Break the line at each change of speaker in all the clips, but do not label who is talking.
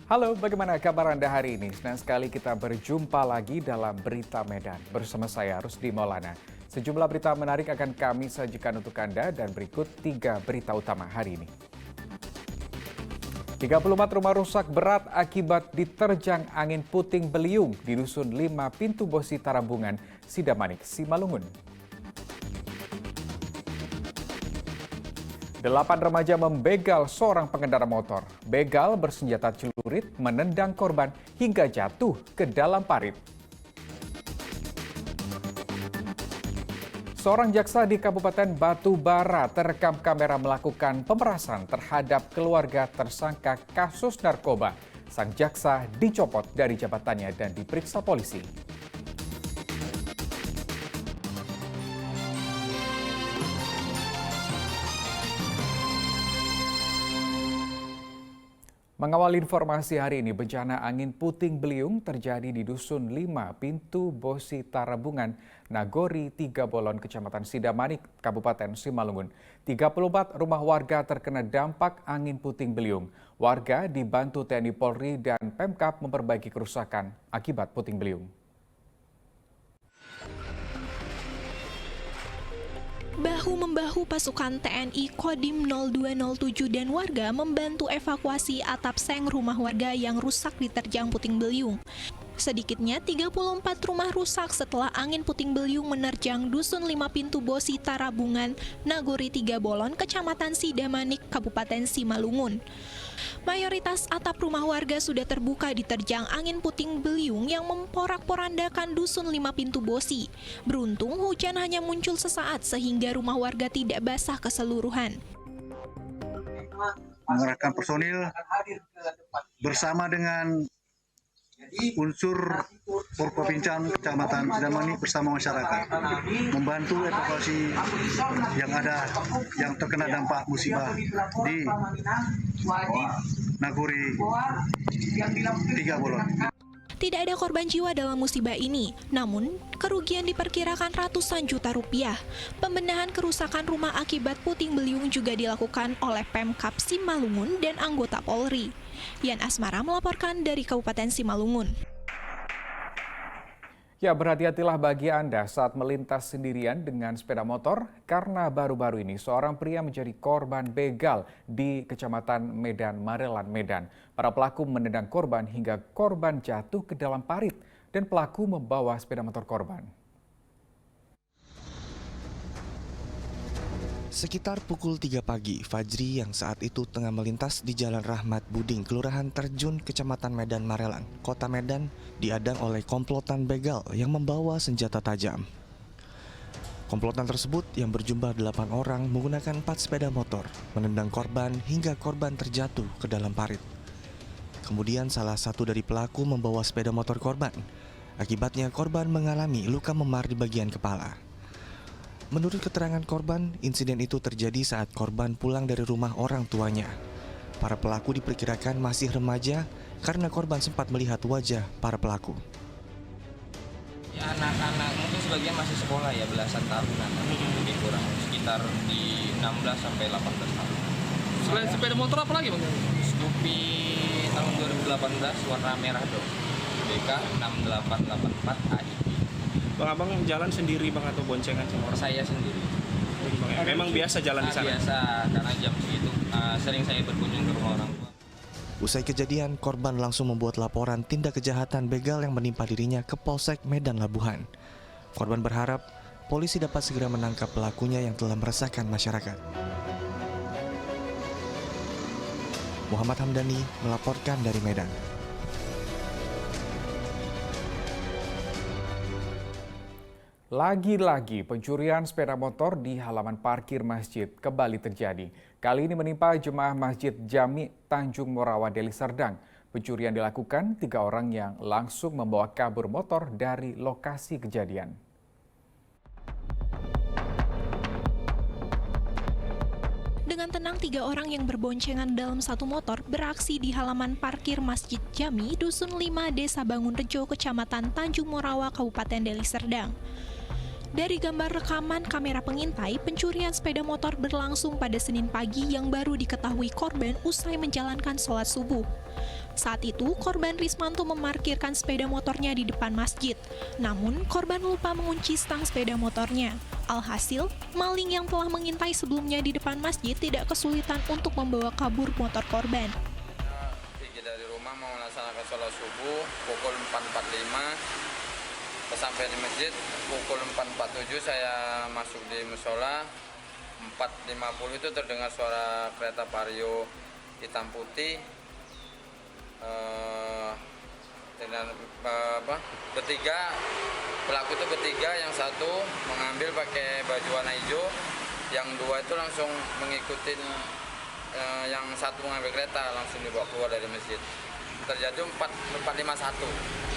Halo, bagaimana kabar Anda hari ini? Senang sekali kita berjumpa lagi dalam Berita Medan. Bersama saya, Rusdi Maulana. Sejumlah berita menarik akan kami sajikan untuk Anda dan berikut 3 berita utama hari ini. 34 rumah rusak berat akibat diterjang angin puting beliung di Dusun 5 Pintu Bosi Tarabungan, Sidamanik, Simalungun. 8 remaja membegal seorang pengendara motor. Begal bersenjata celurit menendang korban hingga jatuh ke dalam parit. Seorang jaksa di Kabupaten Batubara terekam kamera melakukan pemerasan terhadap keluarga tersangka kasus narkoba. Sang jaksa dicopot dari jabatannya dan diperiksa polisi. Mengawal informasi hari ini, bencana angin puting beliung terjadi di Dusun 5 Pintu Bosi Tarabungan, Nagori, 3 Bolon, Kecamatan Sidamanik, Kabupaten Simalungun. 34 rumah warga terkena dampak angin puting beliung. Warga dibantu TNI Polri dan Pemkab memperbaiki kerusakan akibat puting beliung.
Bahu-membahu pasukan TNI Kodim 0207 dan warga membantu evakuasi atap seng rumah warga yang rusak diterjang puting beliung. Sedikitnya 34 rumah rusak setelah angin puting beliung menerjang Dusun 5 Pintu Bosi Tarabungan, Nagori 3 Bolon, Kecamatan Sidamanik, Kabupaten Simalungun. Mayoritas atap rumah warga sudah terbuka diterjang angin puting beliung yang memporak-porandakan Dusun 5 Pintu Bosi. Beruntung hujan hanya muncul sesaat sehingga rumah warga tidak basah keseluruhan.
Mengerahkan personil bersama dengan unsur Forkopimda Kecamatan Sidamanik bersama masyarakat membantu evakuasi yang terkena dampak musibah di Nagori 3 Bolon.
Tidak ada korban jiwa dalam musibah ini, namun kerugian diperkirakan ratusan juta rupiah. Pembenahan kerusakan rumah akibat puting beliung juga dilakukan oleh Pemkab Simalungun dan anggota Polri. Yan Asmara melaporkan dari Kabupaten Simalungun.
Ya, berhati-hatilah bagi Anda saat melintas sendirian dengan sepeda motor karena baru-baru ini seorang pria menjadi korban begal di Kecamatan Medan, Marelan, Medan. Para pelaku menendang korban hingga korban jatuh ke dalam parit dan pelaku membawa sepeda motor korban.
Sekitar pukul 3 pagi, Fajri yang saat itu tengah melintas di Jalan Rahmat Buding, Kelurahan Terjun, Kecamatan Medan Marelan, Kota Medan, diadang oleh komplotan begal yang membawa senjata tajam. Komplotan tersebut yang berjumlah 8 orang menggunakan 4 sepeda motor, menendang korban hingga korban terjatuh ke dalam parit. Kemudian salah satu dari pelaku membawa sepeda motor korban. Akibatnya korban mengalami luka memar di bagian kepala. Menurut keterangan korban, insiden itu terjadi saat korban pulang dari rumah orang tuanya. Para pelaku diperkirakan masih remaja karena korban sempat melihat wajah para pelaku.
Ya, anak-anak mungkin sebagian masih sekolah ya, belasan tahunan, lebih kurang sekitar di 16 sampai 18 tahun.
Selain sepeda motor apa lagi Bang?
Scoopy tahun 2018 warna merah dong. BK 6884 AI.
Bang Abang jalan sendiri Bang atau boncengan sama orang?
Saya sendiri.
Memang biasa jalan di sana?
Biasa, karena jam segitu sering saya berkunjung ke rumah orang tua.
Usai kejadian, korban langsung membuat laporan tindak kejahatan begal yang menimpa dirinya ke Polsek Medan Labuhan. Korban berharap polisi dapat segera menangkap pelakunya yang telah meresahkan masyarakat. Muhammad Hamdani melaporkan dari Medan.
Lagi-lagi pencurian sepeda motor di halaman parkir masjid kembali terjadi. Kali ini menimpa jemaah Masjid Jami Tanjung Morawa, Deli Serdang. Pencurian dilakukan 3 orang yang langsung membawa kabur motor dari lokasi kejadian.
Dengan tenang 3 orang yang berboncengan dalam satu motor beraksi di halaman parkir Masjid Jami, Dusun 5, Desa Bangun Rejo, Kecamatan Tanjung Morawa, Kabupaten Deli Serdang. Dari gambar rekaman kamera pengintai, pencurian sepeda motor berlangsung pada Senin pagi yang baru diketahui korban usai menjalankan sholat subuh. Saat itu, korban Rismanto memarkirkan sepeda motornya di depan masjid. Namun, korban lupa mengunci stang sepeda motornya. Alhasil, maling yang telah mengintai sebelumnya di depan masjid tidak kesulitan untuk membawa kabur motor korban.
Pergi dari rumah mau melaksanakan sholat subuh pukul 4.45. Sampai di masjid pukul 4.47 saya masuk di musola. 4.50 itu terdengar suara kereta Vario hitam putih dengan bertiga, pelaku itu bertiga, yang satu mengambil pakai baju warna hijau, yang dua itu langsung mengikuti, yang satu mengambil kereta langsung dibawa keluar dari masjid. Terjadi 4.51.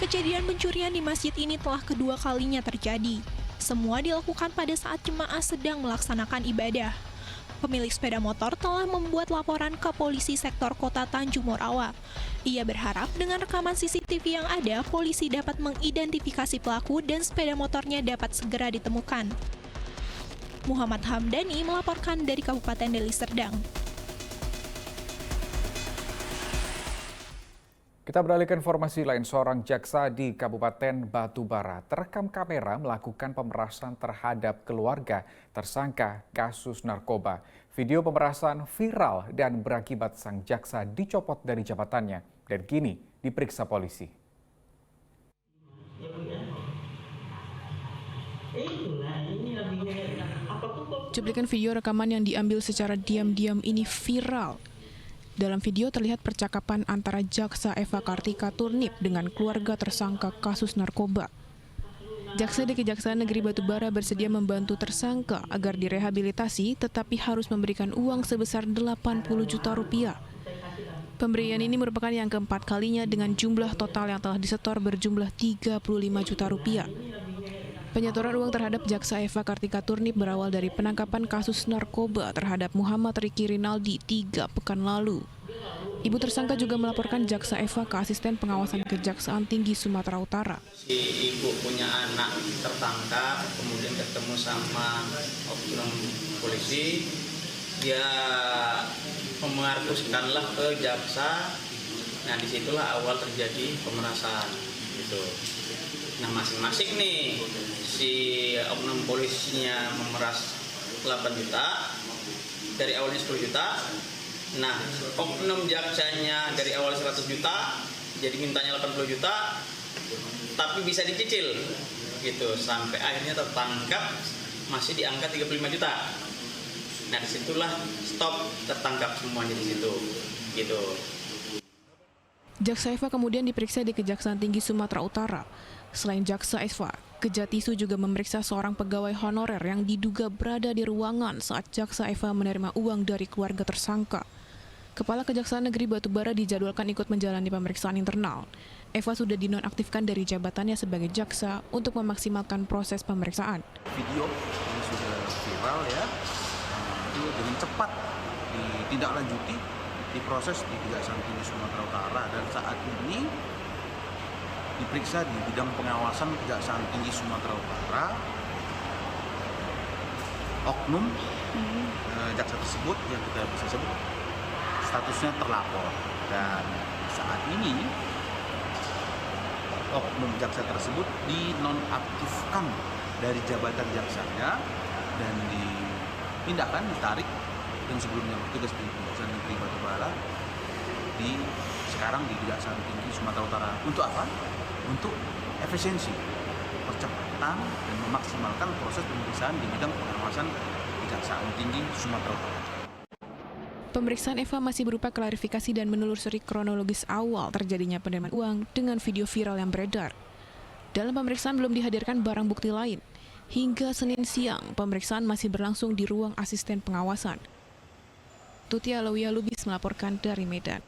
Kejadian pencurian di masjid ini telah kedua kalinya terjadi. Semua dilakukan pada saat jemaah sedang melaksanakan ibadah. Pemilik sepeda motor telah membuat laporan ke polisi sektor kota Tanjung Morawa. Ia berharap dengan rekaman CCTV yang ada, polisi dapat mengidentifikasi pelaku dan sepeda motornya dapat segera ditemukan. Muhammad Hamdani melaporkan dari Kabupaten Deli Serdang.
Kita beralih ke informasi lain. Seorang jaksa di Kabupaten Batubara terekam kamera melakukan pemerasan terhadap keluarga tersangka kasus narkoba. Video pemerasan viral dan berakibat sang jaksa dicopot dari jabatannya dan kini diperiksa polisi.
Cuplikan video rekaman yang diambil secara diam-diam ini viral. Dalam video terlihat percakapan antara jaksa Eva Kartika Turnip dengan keluarga tersangka kasus narkoba. Jaksa di Kejaksaan Negeri Batubara bersedia membantu tersangka agar direhabilitasi, tetapi harus memberikan uang sebesar 80 juta rupiah. Pemberian ini merupakan yang keempat kalinya dengan jumlah total yang telah disetor berjumlah 35 juta rupiah. Penyetoran uang terhadap jaksa Eva Kartika Turnip berawal dari penangkapan kasus narkoba terhadap Muhammad Riki Rinaldi 3 pekan lalu. Ibu tersangka juga melaporkan jaksa Eva ke asisten pengawasan Kejaksaan Tinggi Sumatera Utara.
Si ibu punya anak tertangkap, kemudian ketemu sama oknum polisi, dia memarkuskanlah ke jaksa. Nah, disitulah awal terjadi pemerasan gitu. Nah, masing-masing nih, si oknum polisinya memeras 8 juta, dari awalnya 10 juta. Nah, oknum jaksanya dari awal 100 juta, jadi mintanya 80 juta, tapi bisa dicicil, gitu. Sampai akhirnya tertangkap, masih di angka 35 juta. Nah, disitulah stop, tertangkap semuanya di situ, gitu.
Jaksa Eva kemudian diperiksa di Kejaksaan Tinggi Sumatera Utara. Selain jaksa Eva, Kejatisu juga memeriksa seorang pegawai honorer yang diduga berada di ruangan saat jaksa Eva menerima uang dari keluarga tersangka. Kepala Kejaksaan Negeri Batubara dijadwalkan ikut menjalani pemeriksaan internal. Eva sudah dinonaktifkan dari jabatannya sebagai jaksa untuk memaksimalkan proses pemeriksaan.
Video ini sudah viral ya, itu dengan cepat ditindaklanjuti, diproses di Kejaksaan Tinggi Sumatera Utara dan saat ini diperiksa di bidang pengawasan Kejaksaan Tinggi Sumatera Utara. Oknum jaksa tersebut yang kita bisa sebut statusnya terlapor, dan saat ini oknum jaksa tersebut dinonaktifkan dari jabatan jaksanya dan dipindahkan, ditarik yang sebelumnya bertugas di Kejaksaan Negeri Batubara sekarang di Kejaksaan Tinggi Sumatera Utara. Untuk apa? Untuk efisiensi, percepatan dan memaksimalkan proses pemeriksaan di bidang pengawasan Kejaksaan Tinggi Sumatera Utara.
Pemeriksaan Eva masih berupa klarifikasi dan menelusuri kronologis awal terjadinya penerimaan uang dengan video viral yang beredar. Dalam pemeriksaan belum dihadirkan barang bukti lain. Hingga Senin siang, pemeriksaan masih berlangsung di ruang asisten pengawasan. Tuti Alawiyah Lubis melaporkan dari Medan.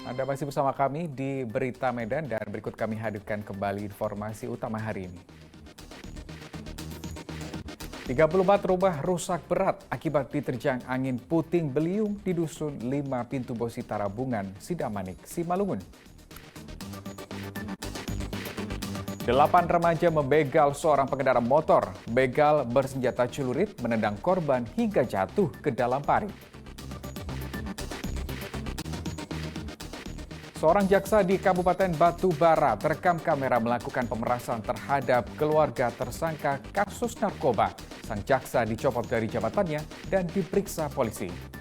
Anda masih bersama kami di Berita Medan dan berikut kami hadirkan kembali informasi utama hari ini. 34 rumah rusak berat akibat diterjang angin puting beliung di Dusun 5 Pintu Bosi Tarabungan, Sidamanik, Simalungun. 8 remaja membegal seorang pengendara motor. Begal bersenjata celurit menendang korban hingga jatuh ke dalam parit. Seorang jaksa di Kabupaten Batubara terekam kamera melakukan pemerasan terhadap keluarga tersangka kasus narkoba. Sang jaksa dicopot dari jabatannya dan diperiksa polisi.